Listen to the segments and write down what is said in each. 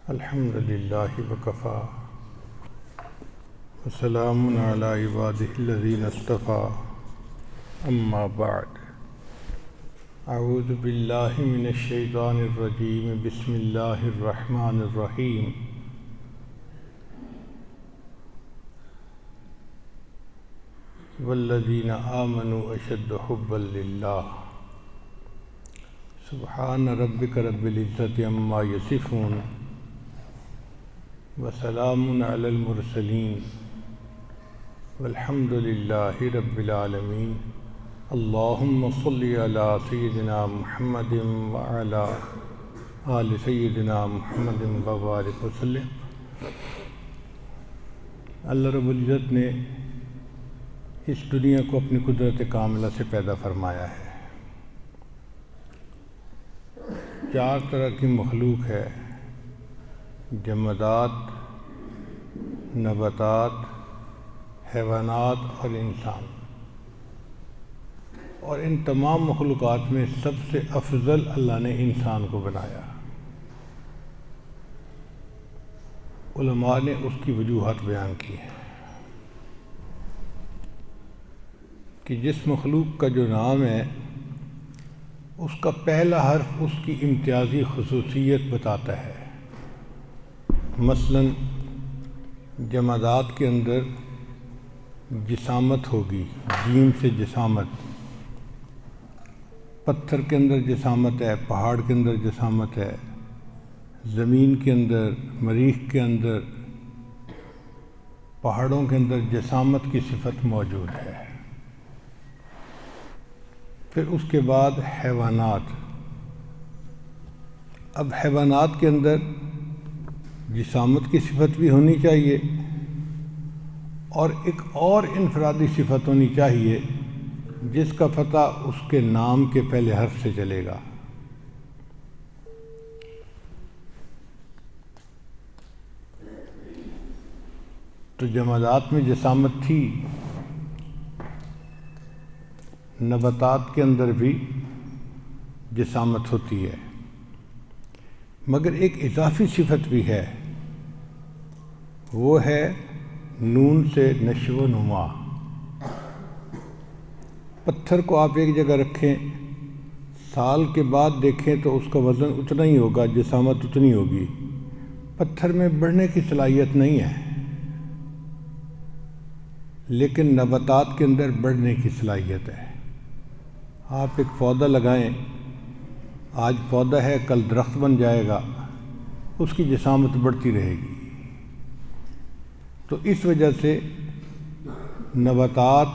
الحمد للہ وکفیٰ وسلام علی عبادہ الذین اصطفیٰ اما بعد اعوذ باللہ من الشیطان الرجیم بسم اللہ الرحمن الرحیم والذین آمنوا اشد حبا للہ سبحان ربک رب العزت عما یصفون وسلام علی المرسلین والحمد للہ رب العالمین اللہم صلی علی سیدنا محمد وعلی آل سیدنا محمد وبارک وسلم۔ اللہ رب العزت نے اس دنیا کو اپنی قدرت کاملہ سے پیدا فرمایا ہے۔ 4 طرح کی مخلوق ہے: جمادات، نباتات، حیوانات اور انسان۔ اور ان تمام مخلوقات میں سب سے افضل اللہ نے انسان کو بنایا۔ علماء نے اس کی وجوہات بیان کی ہیں کہ جس مخلوق کا جو نام ہے اس کا پہلا حرف اس کی امتیازی خصوصیت بتاتا ہے۔ مثلا جمادات کے اندر جسامت ہوگی، جیم سے جسامت۔ پتھر کے اندر جسامت ہے، پہاڑ کے اندر جسامت ہے، زمین کے اندر، مریخ کے اندر، پہاڑوں کے اندر جسامت کی صفت موجود ہے۔ پھر اس کے بعد حیوانات۔ اب حیوانات کے اندر جسامت کی صفت بھی ہونی چاہیے اور ایک اور انفرادی صفت ہونی چاہیے جس کا پتہ اس کے نام کے پہلے حرف سے چلے گا۔ تو جمادات میں جسامت تھی، نباتات کے اندر بھی جسامت ہوتی ہے، مگر ایک اضافی صفت بھی ہے، وہ ہے نون سے نشو و نما۔ پتھر کو آپ ایک جگہ رکھیں، سال کے بعد دیکھیں تو اس کا وزن اتنا ہی ہوگا، جسامت اتنی ہوگی۔ پتھر میں بڑھنے کی صلاحیت نہیں ہے، لیکن نباتات کے اندر بڑھنے کی صلاحیت ہے۔ آپ ایک پودا لگائیں، آج پودا ہے کل درخت بن جائے گا، اس کی جسامت بڑھتی رہے گی۔ تو اس وجہ سے نباتات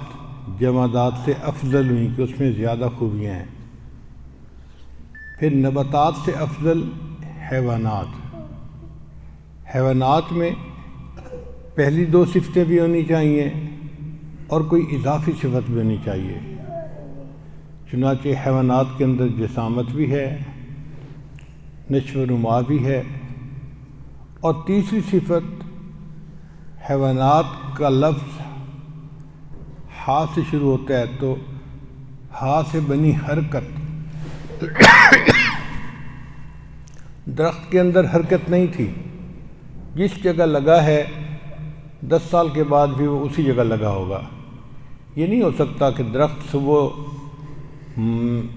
جمادات سے افضل ہوئیں کہ اس میں زیادہ خوبیاں ہیں۔ پھر نباتات سے افضل حیوانات۔ حیوانات میں پہلی 2 صفتیں بھی ہونی چاہیے اور کوئی اضافی صفت بھی ہونی چاہیے۔ چنانچہ حیوانات کے اندر جسامت بھی ہے، نشو و نما بھی ہے، اور تیسری صفت حیوانات کا لفظ ہا سے شروع ہوتا ہے، تو ہا سے بنی حرکت۔ درخت کے اندر حرکت نہیں تھی، جس جگہ لگا ہے 10 سال کے بعد بھی وہ اسی جگہ لگا ہوگا۔ یہ نہیں ہو سکتا کہ درخت صبح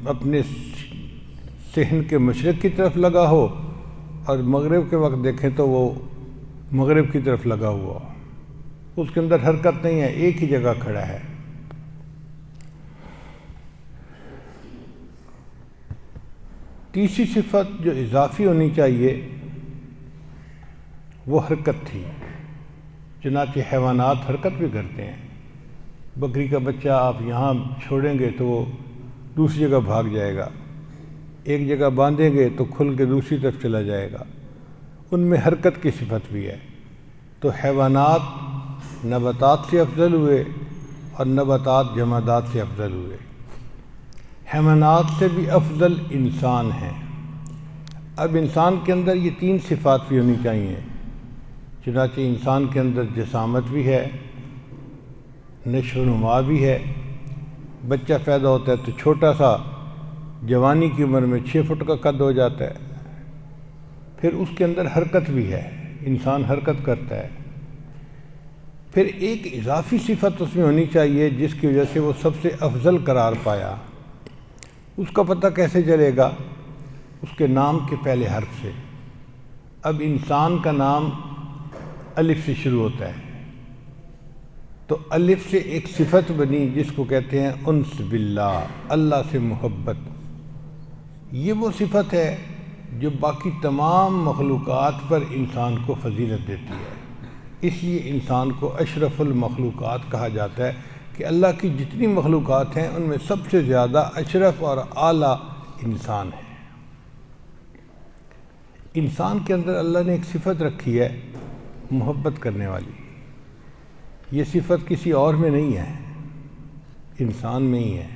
اپنے صحن کے مشرق کی طرف لگا ہو اور مغرب کے وقت دیکھیں تو وہ مغرب کی طرف لگا ہوا ہو۔ اس کے اندر حرکت نہیں ہے، ایک ہی جگہ کھڑا ہے۔ تیسری صفت جو اضافی ہونی چاہیے وہ حرکت تھی، چنانچہ حیوانات حرکت بھی کرتے ہیں۔ بکری کا بچہ آپ یہاں چھوڑیں گے تو وہ دوسری جگہ بھاگ جائے گا، ایک جگہ باندھیں گے تو کھل کے دوسری طرف چلا جائے گا۔ ان میں حرکت کی صفت بھی ہے۔ تو حیوانات نباتات سے افضل ہوئے اور نباتات جمادات سے افضل ہوئے۔ حیوانات سے بھی افضل انسان ہیں۔ اب انسان کے اندر یہ 3 صفات بھی ہونی چاہیے، چنانچہ انسان کے اندر جسامت بھی ہے، نشو و نما بھی ہے۔ بچہ پیدا ہوتا ہے تو چھوٹا سا، جوانی کی عمر میں 6 فٹ کا قد ہو جاتا ہے، پھر اس کے اندر حرکت بھی ہے، انسان حرکت کرتا ہے، پھر ایک اضافی صفت اس میں ہونی چاہیے جس کی وجہ سے وہ سب سے افضل قرار پایا۔ اس کا پتہ کیسے چلے گا؟ اس کے نام کے پہلے حرف سے۔ اب انسان کا نام الف سے شروع ہوتا ہے، تو الف سے ایک صفت بنی جس کو کہتے ہیں انس باللہ، اللہ سے محبت۔ یہ وہ صفت ہے جو باقی تمام مخلوقات پر انسان کو فضیلت دیتی ہے، اس لیے انسان کو اشرف المخلوقات کہا جاتا ہے کہ اللہ کی جتنی مخلوقات ہیں ان میں سب سے زیادہ اشرف اور اعلیٰ انسان ہے۔ انسان کے اندر اللہ نے ایک صفت رکھی ہے محبت کرنے والی، یہ صفت کسی اور میں نہیں ہے، انسان میں ہی ہے،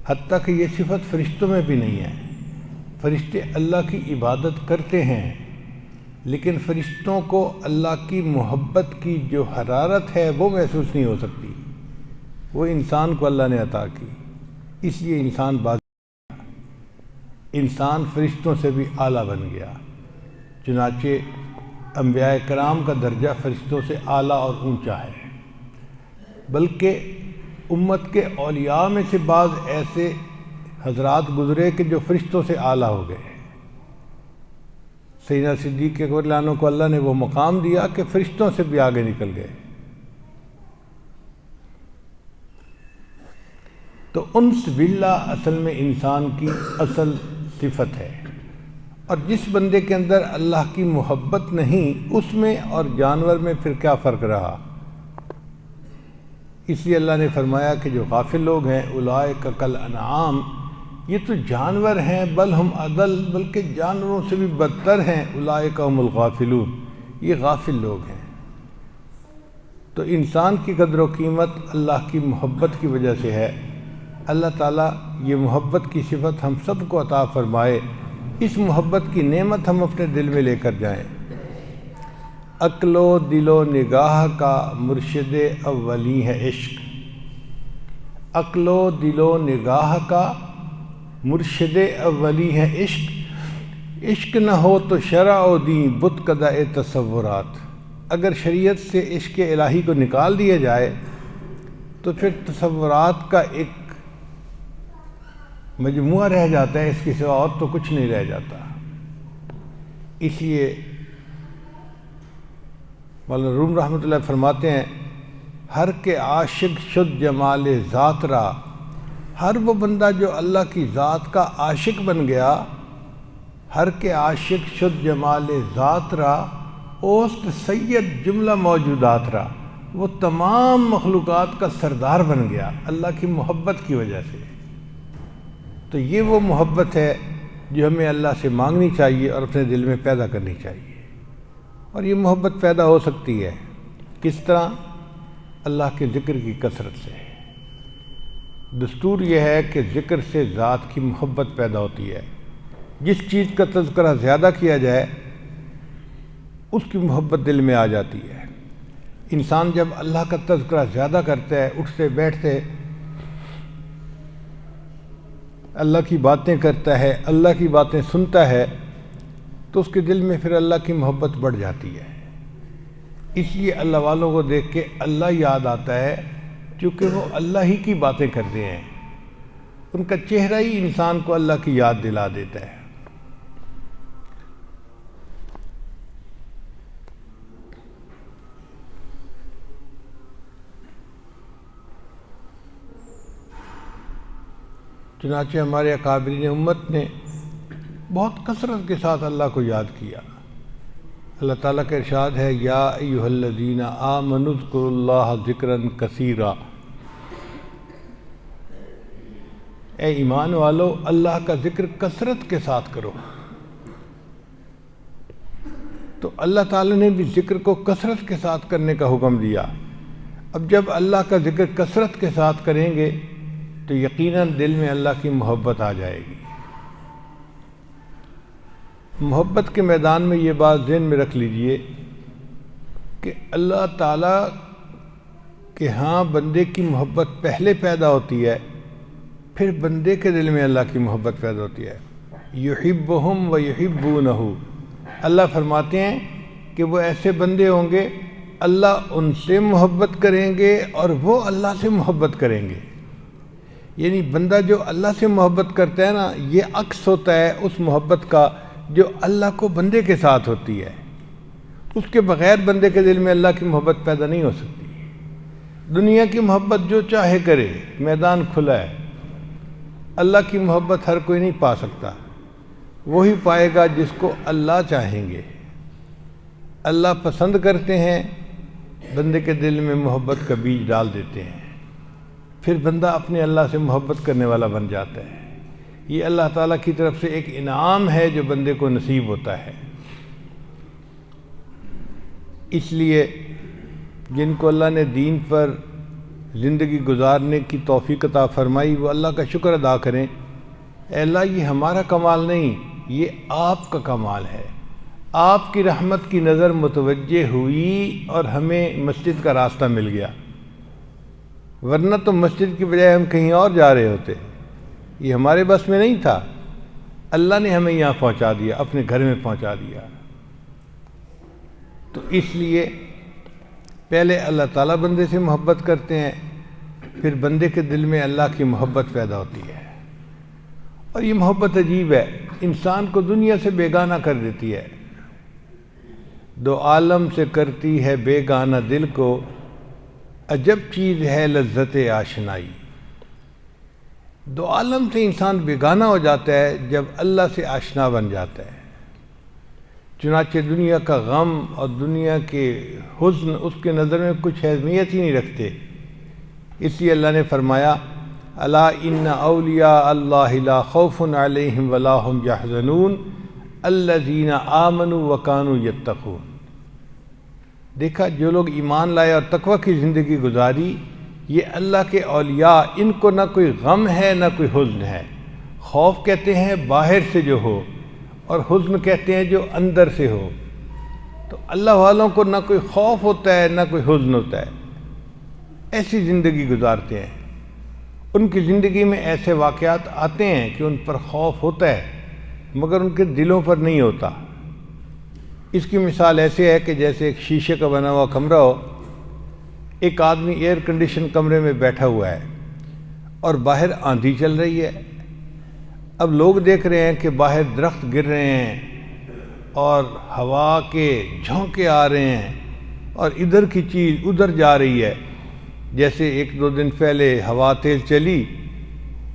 حتیٰ کہ یہ صفت فرشتوں میں بھی نہیں ہے۔ فرشتے اللہ کی عبادت کرتے ہیں، لیکن فرشتوں کو اللہ کی محبت کی جو حرارت ہے وہ محسوس نہیں ہو سکتی، وہ انسان کو اللہ نے عطا کی، اس لیے انسان فرشتوں سے بھی اعلیٰ بن گیا۔ چنانچہ انبیاء کرام کا درجہ فرشتوں سے اعلیٰ اور اونچا ہے، بلکہ امت کے اولیاء میں سے بعض ایسے حضرات گزرے کہ جو فرشتوں سے اعلیٰ ہو گئے۔ سیدنا صدیق اکبر رضی اللہ عنہ کو اللہ نے وہ مقام دیا کہ فرشتوں سے بھی آگے نکل گئے۔ تو انس باللہ اصل میں انسان کی اصل صفت ہے، اور جس بندے کے اندر اللہ کی محبت نہیں اس میں اور جانور میں پھر کیا فرق رہا؟ اس لیے اللہ نے فرمایا کہ جو غافل لوگ ہیں اولئک کالانعام، یہ تو جانور ہیں، بل ہم اضل، بلکہ جانوروں سے بھی بدتر ہیں، اولئک هم الغافلون، یہ غافل لوگ ہیں۔ تو انسان کی قدر و قیمت اللہ کی محبت کی وجہ سے ہے۔ اللہ تعالیٰ یہ محبت کی صفت ہم سب کو عطا فرمائے، اس محبت کی نعمت ہم اپنے دل میں لے کر جائیں۔ عقل و دل و نگاہ کا مرشد اولی ہے عشق، عقل و دل و نگاہ کا مرشد اولی ہے عشق، عشق نہ ہو تو شرع و دین بت کدہ تصورات۔ اگر شریعت سے عشق الہی کو نکال دیا جائے تو پھر تصورات کا ایک مجموعہ رہ جاتا ہے، اس کے سوا اور تو کچھ نہیں رہ جاتا۔ اس لیے مولانا روم رحمۃ اللہ فرماتے ہیں، ہر کے عاشق شد جمال ذات را، ہر وہ بندہ جو اللہ کی ذات کا عاشق بن گیا، ہر کے عاشق شد جمال ذات را اوست سید جملہ موجودات را، وہ تمام مخلوقات کا سردار بن گیا اللہ کی محبت کی وجہ سے۔ تو یہ وہ محبت ہے جو ہمیں اللہ سے مانگنی چاہیے اور اپنے دل میں پیدا کرنی چاہیے، اور یہ محبت پیدا ہو سکتی ہے کس طرح؟ اللہ کے ذکر کی کثرت سے۔ دستور یہ ہے کہ ذکر سے ذات کی محبت پیدا ہوتی ہے، جس چیز کا تذکرہ زیادہ کیا جائے اس کی محبت دل میں آ جاتی ہے۔ انسان جب اللہ کا تذکرہ زیادہ کرتا ہے، اٹھتے بیٹھتے اللہ کی باتیں کرتا ہے، اللہ کی باتیں سنتا ہے، تو اس کے دل میں پھر اللہ کی محبت بڑھ جاتی ہے۔ اس لیے اللہ والوں کو دیکھ کے اللہ یاد آتا ہے، کیونکہ وہ اللہ ہی کی باتیں کرتے ہیں، ان کا چہرہ ہی انسان کو اللہ کی یاد دلا دیتا ہے۔ چنانچہ ہمارے اکابرین امت نے بہت کثرت کے ساتھ اللہ کو یاد کیا۔ اللہ تعالیٰ کا ارشاد ہے، یا ایھا الذین آمنوا اذکروا اللہ ذکرا کثیرا، اے ایمان والو اللہ کا ذکر کثرت کے ساتھ کرو۔ تو اللہ تعالیٰ نے بھی ذکر کو کثرت کے ساتھ کرنے کا حکم دیا۔ اب جب اللہ کا ذکر کثرت کے ساتھ کریں گے تو یقیناً دل میں اللہ کی محبت آ جائے گی۔ محبت کے میدان میں یہ بات ذہن میں رکھ لیجئے کہ اللہ تعالیٰ کے ہاں بندے کی محبت پہلے پیدا ہوتی ہے، پھر بندے کے دل میں اللہ کی محبت پیدا ہوتی ہے۔ یحبہم و یحبونہ، اللہ فرماتے ہیں کہ وہ ایسے بندے ہوں گے اللہ ان سے محبت کریں گے اور وہ اللہ سے محبت کریں گے۔ یعنی بندہ جو اللہ سے محبت کرتا ہے نا، یہ عکس ہوتا ہے اس محبت کا جو اللہ کو بندے کے ساتھ ہوتی ہے۔ اس کے بغیر بندے کے دل میں اللہ کی محبت پیدا نہیں ہو سکتی۔ دنیا کی محبت جو چاہے کرے، میدان کھلا ہے، اللہ کی محبت ہر کوئی نہیں پا سکتا، وہی پائے گا جس کو اللہ چاہیں گے۔ اللہ پسند کرتے ہیں، بندے کے دل میں محبت کا بیج ڈال دیتے ہیں، پھر بندہ اپنے اللہ سے محبت کرنے والا بن جاتا ہے۔ یہ اللہ تعالیٰ کی طرف سے ایک انعام ہے جو بندے کو نصیب ہوتا ہے۔ اس لیے جن کو اللہ نے دین پر زندگی گزارنے کی توفیق عطا فرمائی وہ اللہ کا شکر ادا کریں۔ اے اللہ، یہ ہمارا کمال نہیں، یہ آپ کا کمال ہے۔ آپ کی رحمت کی نظر متوجہ ہوئی اور ہمیں مسجد کا راستہ مل گیا، ورنہ تو مسجد کی بجائے ہم کہیں اور جا رہے ہوتے۔ یہ ہمارے بس میں نہیں تھا، اللہ نے ہمیں یہاں پہنچا دیا، اپنے گھر میں پہنچا دیا۔ تو اس لیے پہلے اللہ تعالیٰ بندے سے محبت کرتے ہیں، پھر بندے کے دل میں اللہ کی محبت پیدا ہوتی ہے۔ اور یہ محبت عجیب ہے، انسان کو دنیا سے بیگانہ کر دیتی ہے۔ دو عالم سے کرتی ہے بیگانہ دل کو، عجب چیز ہے لذت آشنائی۔ دو عالم سے انسان بیگانہ ہو جاتا ہے جب اللہ سے آشنا بن جاتا ہے۔ چنانچہ دنیا کا غم اور دنیا کے حزن اس کے نظر میں کچھ اہمیت ہی نہیں رکھتے۔ اس لیے اللہ نے فرمایا الا ان اولیاء اللہ لا خوف علیہم ولا هم یحزنون الذین آمنوا وکانوا یتقون۔ دیکھا، جو لوگ ایمان لائے اور تقوی کی زندگی گزاری، یہ اللہ کے اولیاء، ان کو نہ کوئی غم ہے نہ کوئی حزن ہے۔ خوف کہتے ہیں باہر سے جو ہو، اور حزن کہتے ہیں جو اندر سے ہو۔ تو اللہ والوں کو نہ کوئی خوف ہوتا ہے نہ کوئی حزن ہوتا ہے، ایسی زندگی گزارتے ہیں۔ ان کی زندگی میں ایسے واقعات آتے ہیں کہ ان پر خوف ہوتا ہے مگر ان کے دلوں پر نہیں ہوتا۔ اس کی مثال ایسے ہے کہ جیسے ایک شیشے کا بنا ہوا کمرہ ہو، ایک آدمی ایئر کنڈیشن کمرے میں بیٹھا ہوا ہے اور باہر آندھی چل رہی ہے۔ اب لوگ دیکھ رہے ہیں کہ باہر درخت گر رہے ہیں اور ہوا کے جھونکے آ رہے ہیں اور ادھر کی چیز ادھر جا رہی ہے۔ جیسے ایک دو دن پہلے ہوا تیز چلی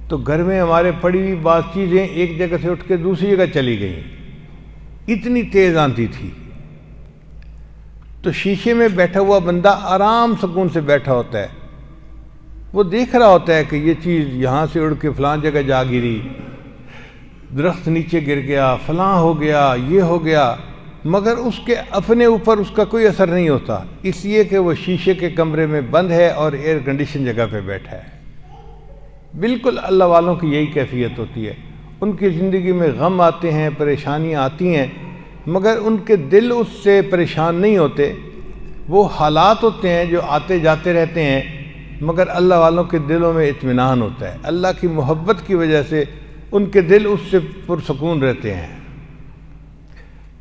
تو گھر میں ہمارے پڑی ہوئی بعض چیزیں ایک جگہ سے اٹھ کے دوسری جگہ چلی گئیں، اتنی تیز آندھی تھی۔ تو شیشے میں بیٹھا ہوا بندہ آرام سکون سے بیٹھا ہوتا ہے، وہ دیکھ رہا ہوتا ہے کہ یہ چیز یہاں سے اڑ کے فلاں جگہ جا گری، درخت نیچے گر گیا، فلاں ہو گیا، یہ ہو گیا، مگر اس کے اپنے اوپر اس کا کوئی اثر نہیں ہوتا، اس لیے کہ وہ شیشے کے کمرے میں بند ہے اور ایئر کنڈیشن جگہ پہ بیٹھا ہے۔ بالکل اللہ والوں کی یہی کیفیت ہوتی ہے، ان کی زندگی میں غم آتے ہیں، پریشانیاں آتی ہیں، مگر ان کے دل اس سے پریشان نہیں ہوتے۔ وہ حالات ہوتے ہیں جو آتے جاتے رہتے ہیں، مگر اللہ والوں کے دلوں میں اطمینان ہوتا ہے۔ اللہ کی محبت کی وجہ سے ان کے دل اس سے پرسکون رہتے ہیں۔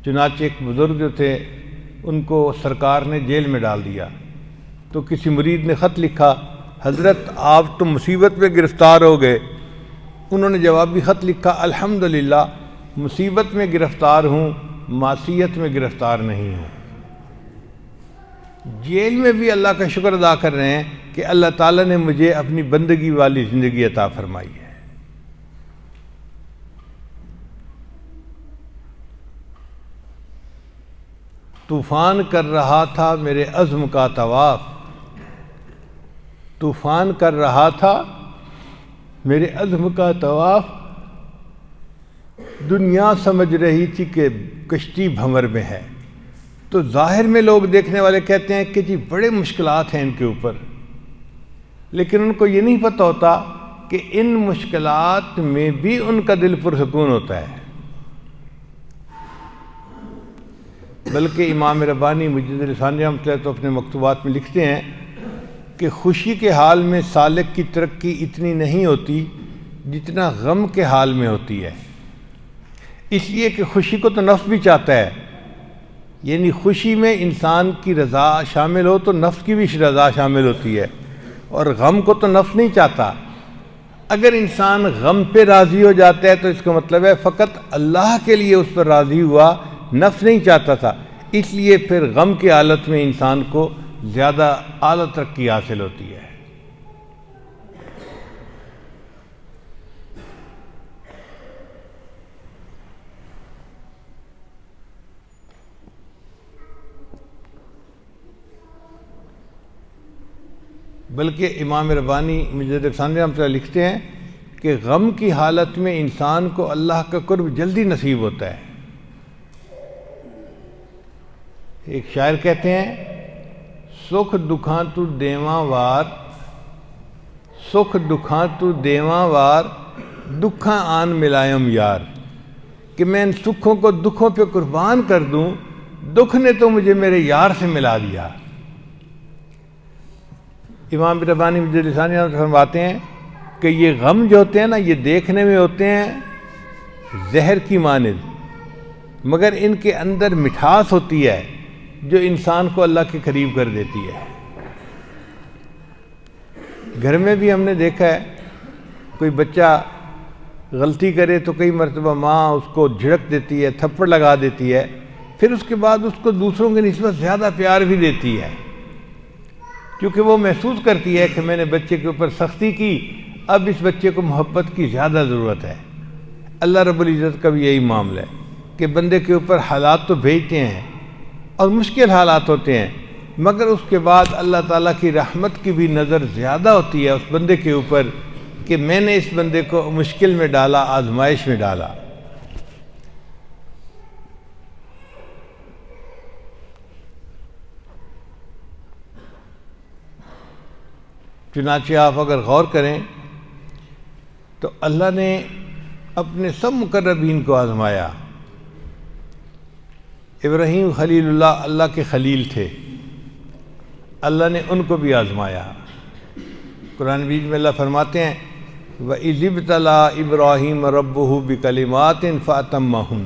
چنانچہ ایک بزرگ جو تھے، ان کو سرکار نے جیل میں ڈال دیا، تو کسی مرید نے خط لکھا، حضرت آپ تو مصیبت میں گرفتار ہو گئے۔ انہوں نے جوابی خط لکھا، الحمدللہ مصیبت میں گرفتار ہوں، معصیت میں گرفتار نہیں ہوں۔ جیل میں بھی اللہ کا شکر ادا کر رہے ہیں کہ اللہ تعالیٰ نے مجھے اپنی بندگی والی زندگی عطا فرمائی ہے۔ طوفان کر رہا تھا میرے عزم کا طواف، طوفان کر رہا تھا میرے عزم کا طواف، دنیا سمجھ رہی تھی کہ کشتی بھنور میں ہے۔ تو ظاہر میں لوگ دیکھنے والے کہتے ہیں کہ جی بڑے مشکلات ہیں ان کے اوپر، لیکن ان کو یہ نہیں پتہ ہوتا کہ ان مشکلات میں بھی ان کا دل پرسکون ہوتا ہے۔ بلکہ امام ربانی مجد لسانی رحمۃ اللہ تو اپنے مکتوبات میں لکھتے ہیں کہ خوشی کے حال میں سالک کی ترقی اتنی نہیں ہوتی جتنا غم کے حال میں ہوتی ہے، اس لیے کہ خوشی کو تو نفس بھی چاہتا ہے یعنی خوشی میں انسان کی رضا شامل ہو تو نفس کی بھی رضا شامل ہوتی ہے، اور غم کو تو نفس نہیں چاہتا۔ اگر انسان غم پہ راضی ہو جاتا ہے تو اس کا مطلب ہے فقط اللہ کے لیے اس پر راضی ہوا، نفس نہیں چاہتا تھا، اس لیے پھر غم کی حالت میں انسان کو زیادہ اعلیٰ ترقی حاصل ہوتی ہے۔ بلکہ امام ربانی مجدد ثانی رحمۃ اللہ لکھتے ہیں کہ غم کی حالت میں انسان کو اللہ کا قرب جلدی نصیب ہوتا ہے۔ ایک شاعر کہتے ہیں، سکھ دکھاں تو دیواں وار، سکھ دکھاں تو دیواں وار، دکھاں آن ملائم یار، کہ میں ان سکھوں کو دکھوں پہ قربان کر دوں، دکھ نے تو مجھے میرے یار سے ملا دیا۔ امام ربانی مجدد ثانی فرماتے ہیں کہ یہ غم جو ہوتے ہیں نا، یہ دیکھنے میں ہوتے ہیں زہر کی مانند، مگر ان کے اندر مٹھاس ہوتی ہے جو انسان کو اللہ کے قریب کر دیتی ہے۔ گھر میں بھی ہم نے دیکھا ہے، کوئی بچہ غلطی کرے تو کئی مرتبہ ماں اس کو جھڑک دیتی ہے، تھپڑ لگا دیتی ہے، پھر اس کے بعد اس کو دوسروں کی نسبت زیادہ پیار بھی دیتی ہے، کیونکہ وہ محسوس کرتی ہے کہ میں نے بچے کے اوپر سختی کی، اب اس بچے کو محبت کی زیادہ ضرورت ہے۔ اللہ رب العزت کا بھی یہی معاملہ ہے کہ بندے کے اوپر حالات تو بھیجتے ہیں اور مشکل حالات ہوتے ہیں، مگر اس کے بعد اللہ تعالیٰ کی رحمت کی بھی نظر زیادہ ہوتی ہے اس بندے کے اوپر کہ میں نے اس بندے کو مشکل میں ڈالا، آزمائش میں ڈالا۔ چنانچہ آپ اگر غور کریں تو اللہ نے اپنے سب مقربین کو آزمایا۔ ابراہیم خلیل اللہ، اللہ کے خلیل تھے، اللہ نے ان کو بھی آزمایا۔ قرآن مجید میں اللہ فرماتے ہیں وَإِذِ ابْتَلَىٰ إِبْرَاهِيمَ رَبُّهُ بِكَلِمَاتٍ فَأَتَمَّهُنَّ،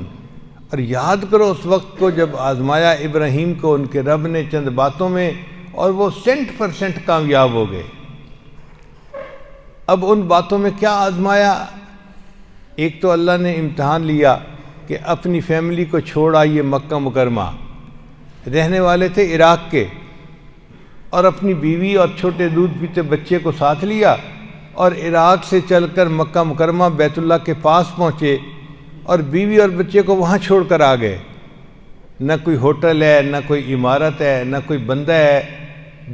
اور یاد کرو اس وقت کو جب آزمایا ابراہیم کو ان کے رب نے چند باتوں میں، اور وہ 100% کامیاب ہو گئے۔ اب ان باتوں میں کیا آزمایا؟ ایک تو اللہ نے امتحان لیا کہ اپنی فیملی کو چھوڑ آئیے مکہ مکرمہ، رہنے والے تھے عراق کے، اور اپنی بیوی اور چھوٹے دودھ پیتے بچے کو ساتھ لیا اور عراق سے چل کر مکہ مکرمہ بیت اللہ کے پاس پہنچے، اور بیوی اور بچے کو وہاں چھوڑ کر آ گئے۔ نہ کوئی ہوٹل ہے، نہ کوئی عمارت ہے، نہ کوئی بندہ ہے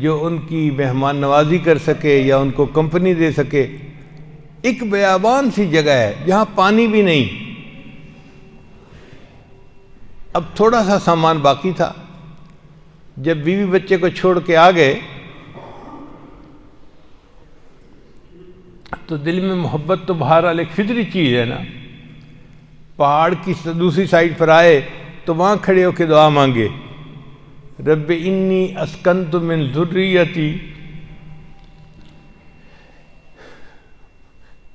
جو ان کی مہمان نوازی کر سکے یا ان کو کمپنی دے سکے۔ ایک بیابان سی جگہ ہے جہاں پانی بھی نہیں۔ اب تھوڑا سا سامان باقی تھا، جب بیوی بچے کو چھوڑ کے آ گئے تو دل میں محبت تو بہرحال ایک فطری چیز ہے نا، پہاڑ کی دوسری سائڈ پر آئے تو وہاں کھڑے ہو کے دعا مانگے، رب انی اسکنت من ذریتی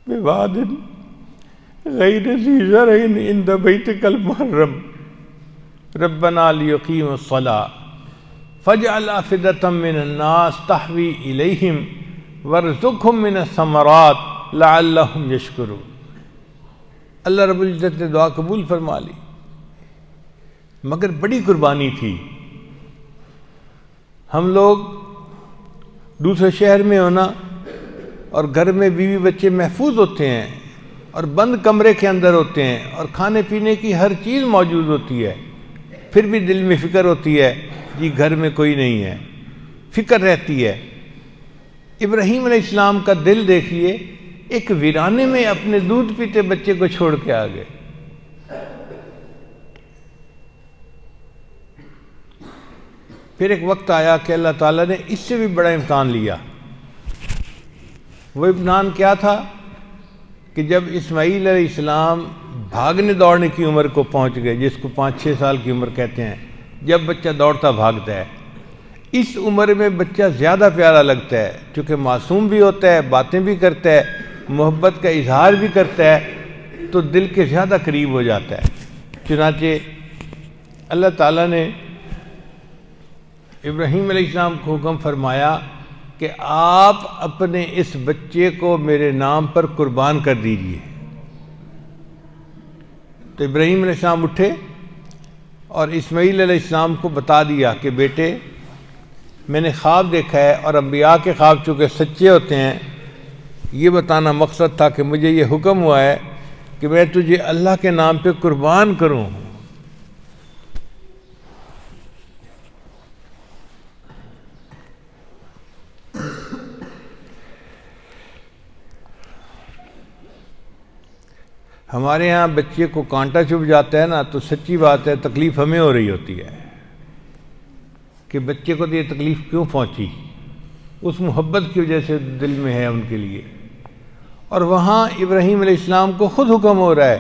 بواد غیر ذی زرع عند بیتک المحرم ربنا لیقیموا الصلاۃ فاجعل افئدة من الناس تهوی الیہم وارزقهم من الثمرات لعلهم یشکرون۔ اللہ رب العزت نے دعا قبول فرما لی، مگر بڑی قربانی تھی۔ ہم لوگ دوسرے شہر میں ہونا اور گھر میں بیوی بچے محفوظ ہوتے ہیں اور بند کمرے کے اندر ہوتے ہیں اور کھانے پینے کی ہر چیز موجود ہوتی ہے، پھر بھی دل میں فکر ہوتی ہے جی گھر میں کوئی نہیں ہے، فکر رہتی ہے۔ ابراہیم علیہ السلام کا دل دیکھیے، ایک ویرانے میں اپنے دودھ پیتے بچے کو چھوڑ کے آ گئے۔ پھر ایک وقت آیا کہ اللہ تعالیٰ نے اس سے بھی بڑا امتحان لیا۔ وہ امتحان کیا تھا کہ جب اسماعیل علیہ السلام بھاگنے دوڑنے کی عمر کو پہنچ گئے، جس کو 5-6 سال کی عمر کہتے ہیں، جب بچہ دوڑتا بھاگتا ہے، اس عمر میں بچہ زیادہ پیارا لگتا ہے، چونکہ معصوم بھی ہوتا ہے، باتیں بھی کرتا ہے، محبت کا اظہار بھی کرتا ہے، تو دل کے زیادہ قریب ہو جاتا ہے۔ چنانچہ اللہ تعالیٰ نے ابراہیم علیہ السلام کو حکم فرمایا کہ آپ اپنے اس بچے کو میرے نام پر قربان کر دیجئے۔ تو ابراہیم علیہ السلام اٹھے اور اسماعیل علیہ السلام کو بتا دیا کہ بیٹے میں نے خواب دیکھا ہے، اور انبیاء کے خواب چونکہ سچے ہوتے ہیں، یہ بتانا مقصد تھا کہ مجھے یہ حکم ہوا ہے کہ میں تجھے اللہ کے نام پہ قربان کروں۔ ہمارے ہاں بچے کو کانٹا چبھ جاتا ہے نا، تو سچی بات ہے تکلیف ہمیں ہو رہی ہوتی ہے کہ بچے کو تو یہ تکلیف کیوں پہنچی، اس محبت کی وجہ سے دل میں ہے ان کے لیے۔ اور وہاں ابراہیم علیہ السلام کو خود حکم ہو رہا ہے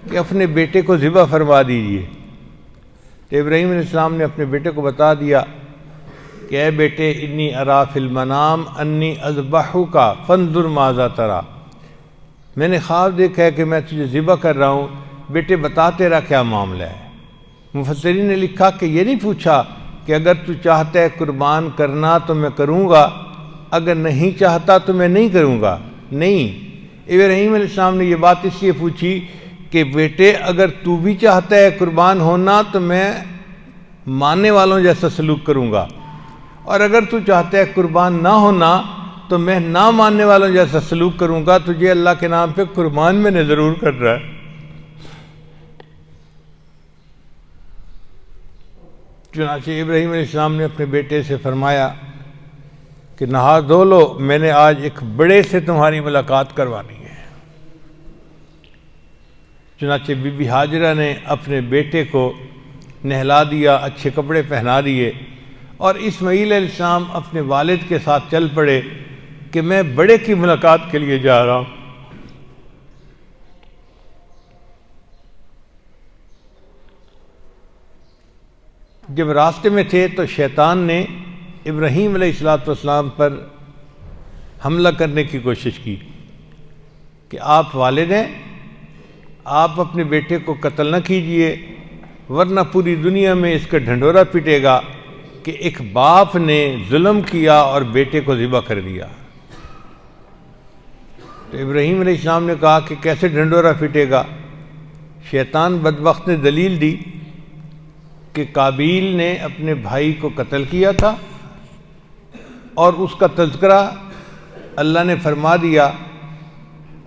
کہ اپنے بیٹے کو ذبح فرما دیجئے۔ تو ابراہیم علیہ السلام نے اپنے بیٹے کو بتا دیا کہ اے بیٹے انی ارا فی المنام انی اذبحک فانظر ماذا تری، میں نے خواب دیکھا ہے کہ میں تجھے ذبح کر رہا ہوں، بیٹے بتا تیرا کیا معاملہ ہے۔ مفسرین نے لکھا کہ یہ نہیں پوچھا کہ اگر تو چاہتا ہے قربان کرنا تو میں کروں گا، اگر نہیں چاہتا تو میں نہیں کروں گا، نہیں۔ ابراہیم علیہ السلام نے یہ بات اس لیے پوچھی کہ بیٹے اگر تو بھی چاہتا ہے قربان ہونا تو میں ماننے والوں جیسا سلوک کروں گا، اور اگر تو چاہتا ہے قربان نہ ہونا تو میں نہ ماننے والوں جیسا سلوک کروں گا، تجھے اللہ کے نام پہ قربان میں نے ضرور کر رہا ہے۔ چنانچہ ابراہیم علیہ السلام نے اپنے بیٹے سے فرمایا کہ نہا دھو لو، میں نے آج ایک بڑے سے تمہاری ملاقات کروانی ہے۔ چنانچہ بی بی ہاجرہ نے اپنے بیٹے کو نہلا دیا، اچھے کپڑے پہنا دیے، اور اسماعیل علیہ السلام اپنے والد کے ساتھ چل پڑے کہ میں بڑے کی ملاقات کے لیے جا رہا ہوں۔ جب راستے میں تھے تو شیطان نے ابراہیم علیہ السلام پر حملہ کرنے کی کوشش کی کہ آپ والد ہیں، آپ اپنے بیٹے کو قتل نہ کیجئے، ورنہ پوری دنیا میں اس کا ڈھنڈورا پٹے گا کہ ایک باپ نے ظلم کیا اور بیٹے کو ذبح کر دیا۔ تو ابراہیم علیہ السلام نے کہا کہ کیسے ڈھنڈورا پھٹے گا؟ شیطان بدبخت نے دلیل دی کہ قابیل نے اپنے بھائی کو قتل کیا تھا، اور اس کا تذکرہ اللہ نے فرما دیا،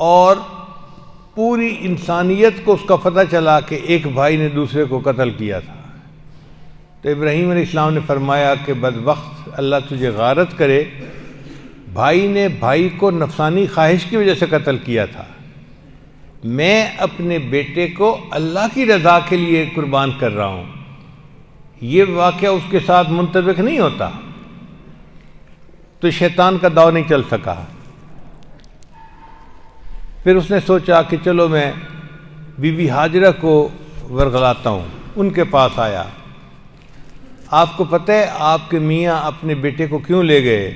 اور پوری انسانیت کو اس کا پتہ چلا کہ ایک بھائی نے دوسرے کو قتل کیا تھا۔ تو ابراہیم علیہ السلام نے فرمایا کہ بدبخت، اللہ تجھے غارت کرے، بھائی نے بھائی کو نفسانی خواہش کی وجہ سے قتل کیا تھا، میں اپنے بیٹے کو اللہ کی رضا کے لیے قربان کر رہا ہوں۔ یہ واقعہ اس کے ساتھ منطبق نہیں ہوتا، تو شیطان کا داؤ نہیں چل سکا۔ پھر اس نے سوچا کہ چلو میں بی بی ہاجرہ کو ورغلاتا ہوں، ان کے پاس آیا۔ آپ کو پتہ ہے آپ کے میاں اپنے بیٹے کو کیوں لے گئے؟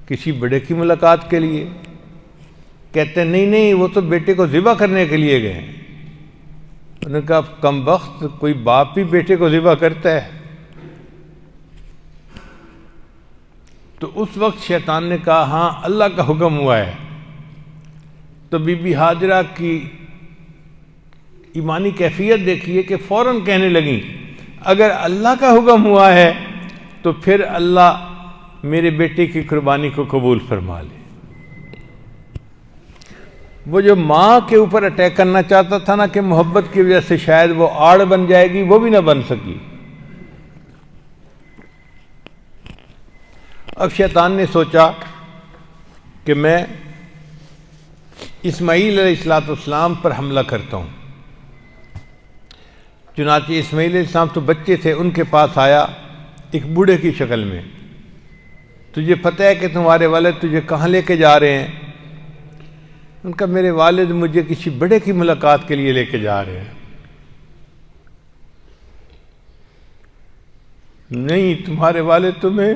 کسی بڑے کی ملاقات کے لیے؟ کہتے ہیں نہیں نہیں، وہ تو بیٹے کو ذبح کرنے کے لیے گئے ہیں۔ انہوں نے کہا کم بخت، کوئی باپ بھی بیٹے کو ذبح کرتا ہے؟ تو اس وقت شیطان نے کہا ہاں اللہ کا حکم ہوا ہے۔ تو بی بی ہاجرہ کی ایمانی کیفیت دیکھیے کہ فوراً کہنے لگیں اگر اللہ کا حکم ہوا ہے تو پھر اللہ میرے بیٹے کی قربانی کو قبول فرما لے۔ وہ جو ماں کے اوپر اٹیک کرنا چاہتا تھا نا کہ محبت کی وجہ سے شاید وہ آڑ بن جائے گی، وہ بھی نہ بن سکی۔ اب شیطان نے سوچا کہ میں اسماعیل علیہ السلام پر حملہ کرتا ہوں۔ چنانچہ اسماعیل علیہ السلام تو بچے تھے، ان کے پاس آیا ایک بوڑھے کی شکل میں۔ تجھے پتہ ہے کہ تمہارے والد تجھے کہاں لے کے جا رہے ہیں؟ ان کا میرے والد مجھے کسی بڑے کی ملاقات کے لیے لے کے جا رہے ہیں۔ نہیں، تمہارے والد تمہیں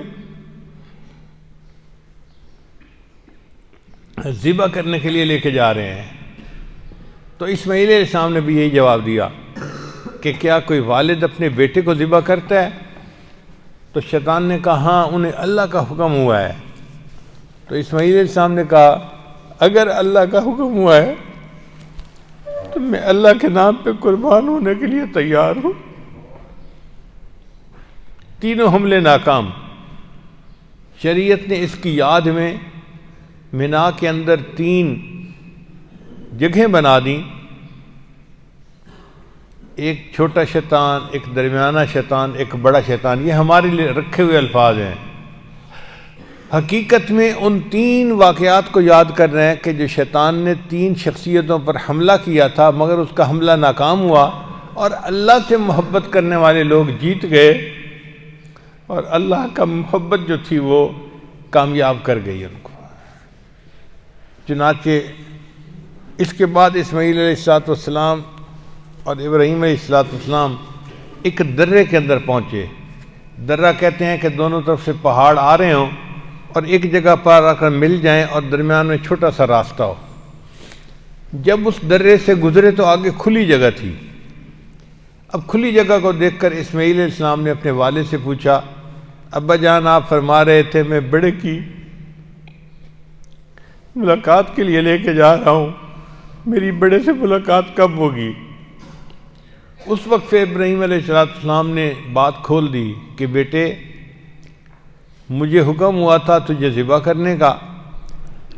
ذبح کرنے کے لیے لے کے جا رہے ہیں۔ تو اسماعیل علیہ السلام نے بھی یہی جواب دیا کہ کیا کوئی والد اپنے بیٹے کو ذبح کرتا ہے؟ تو شیطان نے کہا ہاں انہیں اللہ کا حکم ہوا ہے. تو اسماعیل علیہ السلام نے کہا اگر اللہ کا حکم ہوا ہے تو میں اللہ کے نام پہ قربان ہونے کے لیے تیار ہوں. تینوں حملے ناکام. شریعت نے اس کی یاد میں مینا کے اندر 3 جگہیں بنا دیں، ایک چھوٹا شیطان، ایک درمیانہ شیطان، ایک بڑا شیطان. یہ ہمارے لیے رکھے ہوئے الفاظ ہیں. حقیقت میں ان 3 واقعات کو یاد کر رہے ہیں کہ جو شیطان نے 3 شخصیتوں پر حملہ کیا تھا مگر اس کا حملہ ناکام ہوا اور اللہ سے محبت کرنے والے لوگ جیت گئے اور اللہ کا محبت جو تھی وہ کامیاب کر گئی ان کو. چنانچہ اس کے بعد اسماعیل علیہ السلام اور ابراہیم علیہ السلام ایک درے کے اندر پہنچے. درہ کہتے ہیں کہ دونوں طرف سے پہاڑ آ رہے ہوں اور ایک جگہ پر آ کر مل جائیں اور درمیان میں چھوٹا سا راستہ ہو. جب اس درے سے گزرے تو آگے کھلی جگہ تھی. اب کھلی جگہ کو دیکھ کر اسماعیل علیہ السلام نے اپنے والد سے پوچھا ابا جان آپ فرما رہے تھے میں بڑے کی ملاقات کے لیے لے کے جا رہا ہوں، میری بڑے سے ملاقات کب ہوگی؟ اس وقت سے ابراہیم علیہ السلام نے بات کھول دی کہ بیٹے مجھے حکم ہوا تھا تجھے ذبح کرنے کا،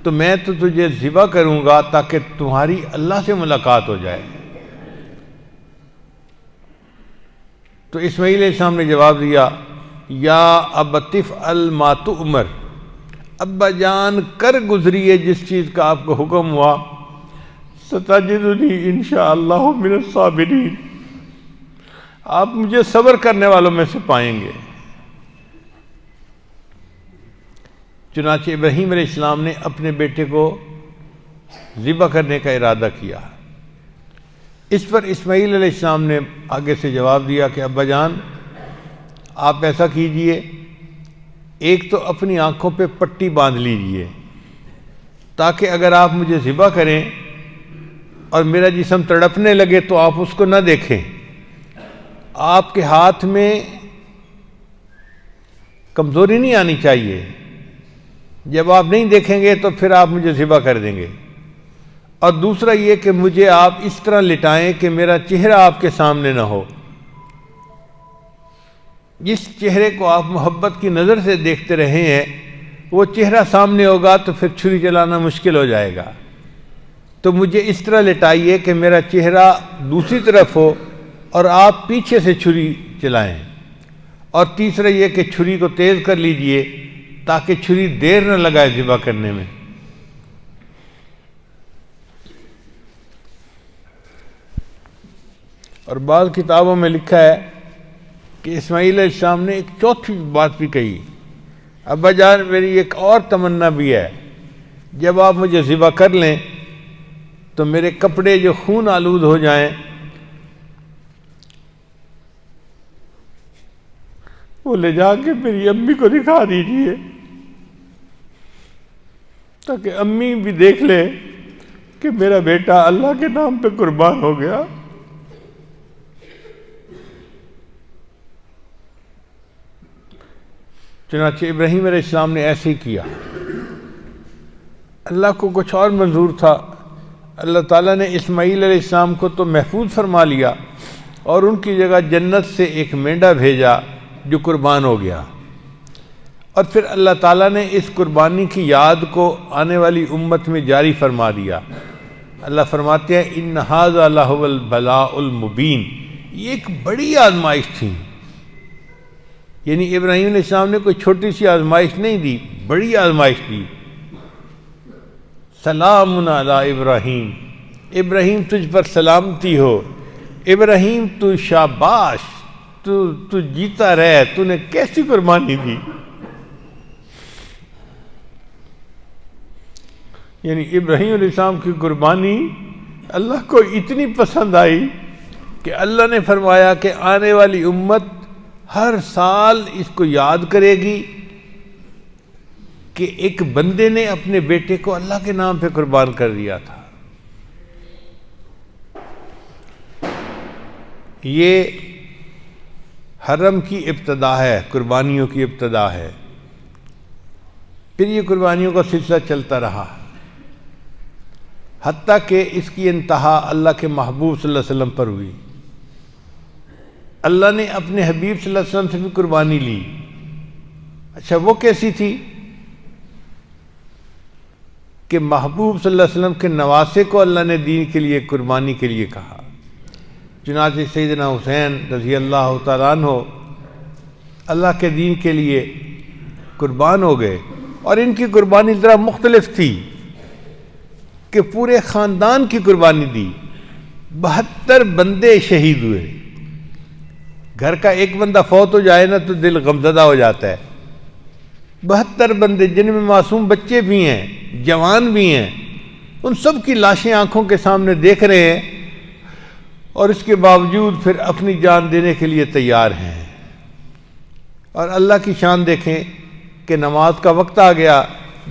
تو میں تو تجھے ذبح کروں گا تاکہ تمہاری اللہ سے ملاقات ہو جائے. تو اسماعیل علیہ السلام نے جواب دیا یا ابتف ما تؤمر، ابا جان کر گزریے جس چیز کا آپ کو حکم ہوا. ستجدنی انشاءاللہ من الصابرین، آپ مجھے صبر کرنے والوں میں سے پائیں گے. چنانچہ ابراہیم علیہ السلام نے اپنے بیٹے کو ذبح کرنے کا ارادہ کیا. اس پر اسماعیل علیہ السلام نے آگے سے جواب دیا کہ ابا جان آپ ایسا کیجئے، ایک تو اپنی آنکھوں پہ پٹی باندھ لیجئے تاکہ اگر آپ مجھے ذبح کریں اور میرا جسم تڑپنے لگے تو آپ اس کو نہ دیکھیں. آپ کے ہاتھ میں کمزوری نہیں آنی چاہیے، جب آپ نہیں دیکھیں گے تو پھر آپ مجھے ذبح کر دیں گے. اور دوسرا یہ کہ مجھے آپ اس طرح لٹائیں کہ میرا چہرہ آپ کے سامنے نہ ہو. جس چہرے کو آپ محبت کی نظر سے دیکھتے رہے ہیں وہ چہرہ سامنے ہوگا تو پھر چھری چلانا مشکل ہو جائے گا. تو مجھے اس طرح لٹائیے کہ میرا چہرہ دوسری طرف ہو اور آپ پیچھے سے چھری چلائیں. اور تیسرا یہ کہ چھری کو تیز کر لیجئے تاکہ چھری دیر نہ لگائے ذبح کرنے میں. اور بعض کتابوں میں لکھا ہے کہ اسماعیل علیہ السلام نے ایک چوتھی بات بھی کہی، ابا جان میری ایک اور تمنا بھی ہے، جب آپ مجھے ذبح کر لیں تو میرے کپڑے جو خون آلود ہو جائیں وہ لے جا کے میری امی کو دکھا دیجئے تاکہ امی بھی دیکھ لے کہ میرا بیٹا اللہ کے نام پہ قربان ہو گیا. چنانچہ ابراہیم علیہ السلام نے ایسے ہی کیا. اللہ کو کچھ اور منظور تھا. اللہ تعالیٰ نے اسماعیل علیہ السلام کو تو محفوظ فرما لیا اور ان کی جگہ جنت سے ایک مینڈا بھیجا جو قربان ہو گیا. اور پھر اللہ تعالیٰ نے اس قربانی کی یاد کو آنے والی امت میں جاری فرما دیا. اللہ فرماتے ہیں ان ھذا لھو البلاء المبین، یہ ایک بڑی آزمائش تھی. یعنی ابراہیم علیہ السلام نے کوئی چھوٹی سی آزمائش نہیں دی، بڑی آزمائش دی. سلام علی ابراہیم، ابراہیم تجھ پر سلامتی ہو، ابراہیم تو شاباش، تو جیتا رہ، تو نے کیسی قربانی دی. یعنی ابراہیم علیہ السلام کی قربانی اللہ کو اتنی پسند آئی کہ اللہ نے فرمایا کہ آنے والی امت ہر سال اس کو یاد کرے گی کہ ایک بندے نے اپنے بیٹے کو اللہ کے نام پہ قربان کر دیا تھا. یہ حرم کی ابتدا ہے، قربانیوں کی ابتدا ہے، پھر یہ قربانیوں کا سلسلہ چلتا رہا، حتیٰ کہ اس کی انتہا اللہ کے محبوب صلی اللہ علیہ وسلم پر ہوئی۔ اللہ نے اپنے حبیب صلی اللہ علیہ وسلم سے بھی قربانی لی۔ اچھا وہ کیسی تھی کہ محبوب صلی اللہ علیہ وسلم کے نواسے کو اللہ نے دین کے لیے قربانی کے لیے کہا۔ چنانچہ سیدنا حسین رضی اللہ تعالیٰ عنہ اللہ کے دین کے لیے قربان ہو گئے، اور ان کی قربانی ذرا مختلف تھی کہ پورے خاندان کی قربانی دی۔ 72 بندے شہید ہوئے۔ گھر کا ایک بندہ فوت ہو جائے نا تو دل غمزدہ ہو جاتا ہے۔ 72 بندے جن میں معصوم بچے بھی ہیں، جوان بھی ہیں، ان سب کی لاشیں آنکھوں کے سامنے دیکھ رہے ہیں، اور اس کے باوجود پھر اپنی جان دینے کے لیے تیار ہیں۔ اور اللہ کی شان دیکھیں کہ نماز کا وقت آ گیا،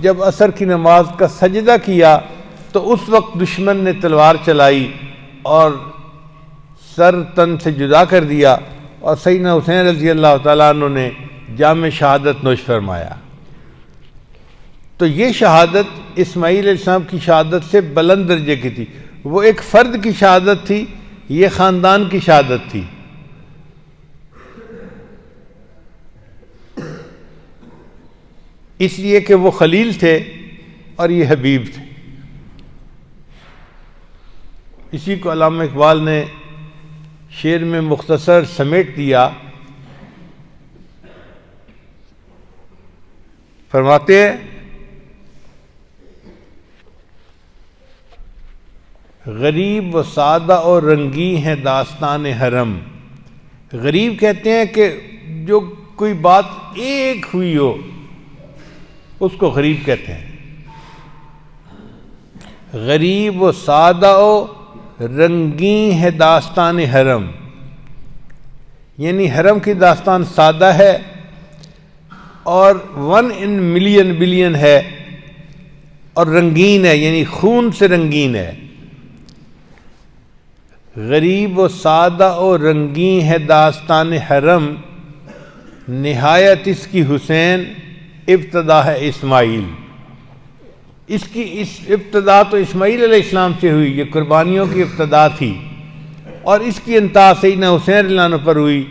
جب عصر کی نماز کا سجدہ کیا تو اس وقت دشمن نے تلوار چلائی اور سر تن سے جدا کر دیا، اور سیدنا حسین رضی اللہ تعالیٰ عنہ نے جام شہادت نوش فرمایا۔ تو یہ شہادت اسماعیل علیہ السلام کی شہادت سے بلند درجے کی تھی۔ وہ ایک فرد کی شہادت تھی، یہ خاندان کی شہادت تھی۔ اس لیے کہ وہ خلیل تھے اور یہ حبیب تھے۔ اسی کو علامہ اقبال نے شعر میں مختصر سمیٹ دیا، فرماتے ہیں غریب و سادہ اور رنگی ہیں داستان حرم۔ غریب کہتے ہیں کہ جو کوئی بات ایک ہوئی ہو اس کو غریب کہتے ہیں۔ غریب و سادہ و رنگی ہے داستان حرم، یعنی حرم کی داستان سادہ ہے اور 1 in million بلین ہے، اور رنگین ہے یعنی خون سے رنگین ہے۔ غریب و سادہ و رنگین ہے داستان حرم، نہایت اس کی حسین ابتدا ہے اسماعیل۔ اس ابتدا تو اسماعیل علیہ السلام سے ہوئی، یہ قربانیوں کی ابتدا تھی، اور اس کی انتہا سیدنا حسین رضی اللہ عنہ پر ہوئی۔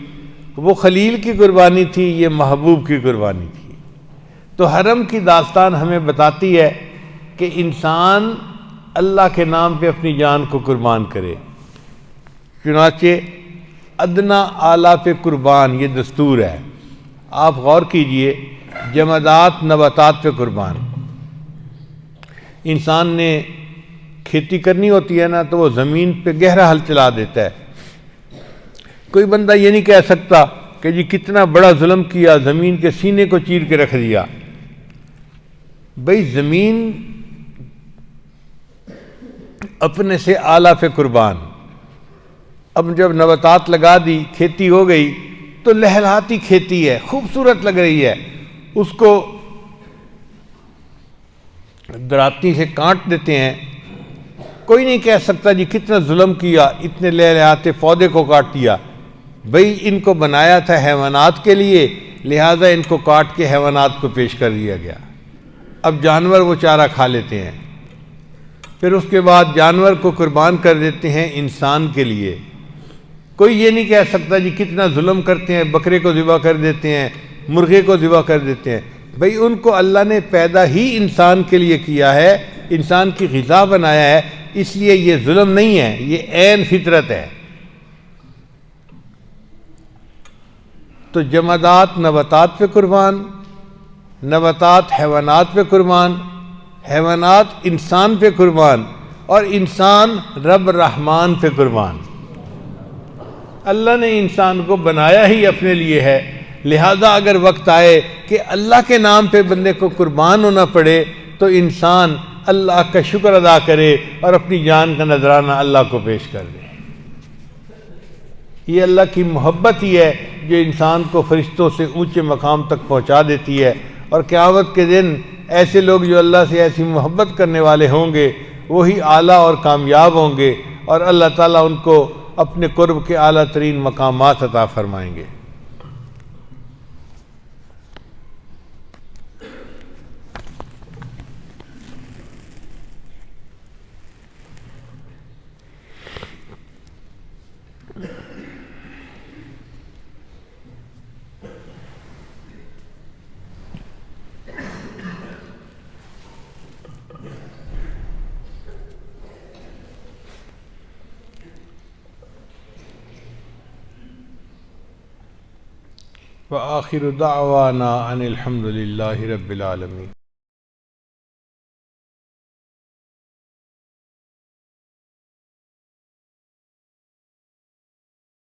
وہ خلیل کی قربانی تھی، یہ محبوب کی قربانی تھی۔ تو حرم کی داستان ہمیں بتاتی ہے کہ انسان اللہ کے نام پہ اپنی جان کو قربان کرے۔ چنانچہ ادنا اعلیٰ پہ قربان، یہ دستور ہے۔ آپ غور کیجئے، جمادات نباتات پہ قربان۔ انسان نے کھیتی کرنی ہوتی ہے نا تو وہ زمین پہ گہرا ہل چلا دیتا ہے۔ کوئی بندہ یہ نہیں کہہ سکتا کہ جی کتنا بڑا ظلم کیا، زمین کے سینے کو چیر کے رکھ دیا۔ بھئی زمین اپنے سے اعلیٰ پہ قربان۔ اب جب نباتات لگا دی، کھیتی ہو گئی، تو لہلاتی کھیتی ہے، خوبصورت لگ رہی ہے، اس کو دراتی سے کاٹ دیتے ہیں۔ کوئی نہیں کہہ سکتا جی کتنا ظلم کیا، اتنے لہلاتے پودے کو کاٹ دیا۔ بھئی ان کو بنایا تھا حیوانات کے لیے، لہذا ان کو کاٹ کے حیوانات کو پیش کر دیا گیا۔ اب جانور وہ چارہ کھا لیتے ہیں، پھر اس کے بعد جانور کو قربان کر دیتے ہیں انسان کے لیے۔ کوئی یہ نہیں کہہ سکتا جی کتنا ظلم کرتے ہیں، بکرے کو ذبح کر دیتے ہیں، مرغے کو ذبح کر دیتے ہیں۔ بھئی ان کو اللہ نے پیدا ہی انسان کے لیے کیا ہے، انسان کی غذا بنایا ہے، اس لیے یہ ظلم نہیں ہے، یہ عین فطرت ہے۔ تو جمادات نباتات پہ قربان، نباتات حیوانات پہ قربان، حیوانات انسان پہ قربان، اور انسان رب رحمان پہ قربان۔ اللہ نے انسان کو بنایا ہی اپنے لیے ہے، لہذا اگر وقت آئے کہ اللہ کے نام پہ بندے کو قربان ہونا پڑے تو انسان اللہ کا شکر ادا کرے اور اپنی جان کا نذرانہ اللہ کو پیش کر دے۔ یہ اللہ کی محبت ہی ہے جو انسان کو فرشتوں سے اونچے مقام تک پہنچا دیتی ہے، اور قیامت کے دن ایسے لوگ جو اللہ سے ایسی محبت کرنے والے ہوں گے وہی اعلیٰ اور کامیاب ہوں گے، اور اللہ تعالیٰ ان کو اپنے قرب کے اعلیٰ ترین مقامات عطا فرمائیں گے۔ وآخر دعوانا ان الحمد للہ رب العالمین۔